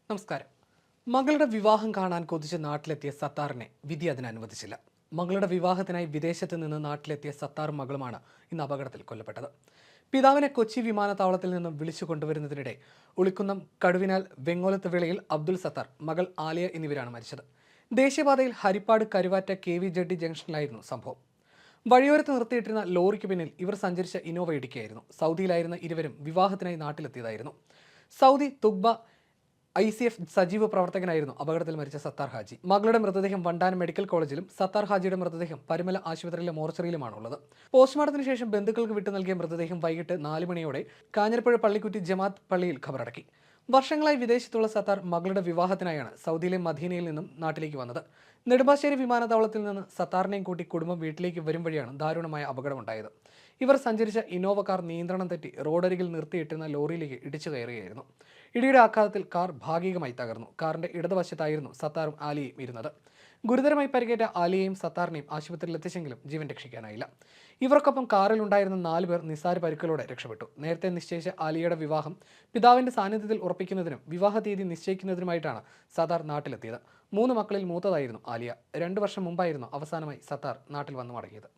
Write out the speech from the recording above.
നമസ്കാരം. മകളുടെ വിവാഹം കാണാൻ കൊതിച്ച് നാട്ടിലെത്തിയ സത്താറിനെ വിധി അതിന് അനുവദിച്ചില്ല. മകളുടെ വിവാഹത്തിനായി വിദേശത്ത് നിന്ന് നാട്ടിലെത്തിയ സത്താറും മകളുമാണ് ഇന്ന് അപകടത്തിൽ കൊല്ലപ്പെട്ടത്. പിതാവിനെ കൊച്ചി വിമാനത്താവളത്തിൽ നിന്നും വിളിച്ചു കൊണ്ടുവരുന്നതിനിടെ ഉളിക്കുന്നം കടുവിനാൽ വെങ്ങോലത്ത് വിളയിൽ അബ്ദുൽ സത്താർ, മകൾ ആലിയ എന്നിവരാണ് മരിച്ചത്. ദേശീയപാതയിൽ ഹരിപ്പാട് കരുവാറ്റ KV ജെട്ടി ജംഗ്ഷനിലായിരുന്നു സംഭവം. വഴിയോരത്ത് നിർത്തിയിട്ടിരുന്ന ലോറിക്ക് പിന്നിൽ ഇവർ സഞ്ചരിച്ച ഇന്നോവ ഇടിക്കുകയായിരുന്നു. സൗദിയിലായിരുന്ന ഇരുവരും വിവാഹത്തിനായി നാട്ടിലെത്തിയതായിരുന്നു. സൗദി തുഗ്ബ ICF സജീവ പ്രവർത്തകനായിരുന്നു അപകടത്തിൽ മരിച്ച സത്താർ ഹാജി. മകളുടെ മൃതദേഹം വണ്ടാനം മെഡിക്കൽ കോളേജിലും സത്താർ ഹാജിയുടെ മൃതദേഹം പരുമല ആശുപത്രിയിലെ മോർച്ചറിയിലുമാണുള്ളത്. പോസ്റ്റ്മോർട്ടത്തിന് ശേഷം ബന്ധുക്കൾക്ക് വിട്ടു നൽകിയ മൃതദേഹം വൈകിട്ട് 4 മണിയോടെ കാഞ്ഞിരപ്പുഴ പള്ളിക്കുറ്റി ജമാഅത്ത് പള്ളിയിൽ ഖബറടക്കി. വർഷങ്ങളായി വിദേശത്തുള്ള സത്താർ മകളുടെ വിവാഹത്തിനായാണ് സൗദിയിലെ മദീനയിൽ നിന്നും നാട്ടിലേക്ക് വന്നത്. നെടുമ്പാശ്ശേരി വിമാനത്താവളത്തിൽ നിന്ന് സത്താറിനെയും കൂട്ടി കുടുംബം വീട്ടിലേക്ക് വരും വഴിയാണ് ദാരുണമായ അപകടമുണ്ടായത്. ഇവർ സഞ്ചരിച്ച ഇന്നോവ കാർ നിയന്ത്രണം തെറ്റി റോഡരികിൽ നിർത്തിയിട്ടിരുന്ന ലോറിയിലേക്ക് ഇടിച്ചു കയറുകയായിരുന്നു. ഇടിയുടെ ആഘാതത്തിൽ കാർ ഭാഗികമായി തകർന്നു. കാറിന്റെ ഇടതുവശത്തായിരുന്നു സത്താറും ആലിയയും ഇരുന്നത്. ഗുരുതരമായി പരിക്കേറ്റ ആലിയയും സത്താറിനെയും ആശുപത്രിയിൽ എത്തിച്ചെങ്കിലും ജീവൻ രക്ഷിക്കാനായില്ല. ഇവർക്കൊപ്പം കാറിൽ ഉണ്ടായിരുന്ന 4 പേർ നിസ്സാര പരിക്കുകളോടെ രക്ഷപ്പെട്ടു. നേരത്തെ നിശ്ചയിച്ച ആലിയയുടെ വിവാഹം പിതാവിന്റെ സാന്നിധ്യത്തിൽ ഉറപ്പിക്കുന്നതിനും വിവാഹ തീയതി നിശ്ചയിക്കുന്നതിനുമായിട്ടാണ് സത്താർ നാട്ടിലെത്തിയത്. 3 മക്കളിൽ മൂത്തതായിരുന്നു ആലിയ. 2 വർഷം മുമ്പായിരുന്നു അവസാനമായി സത്താർ നാട്ടിൽ വന്നു മടങ്ങിയത്.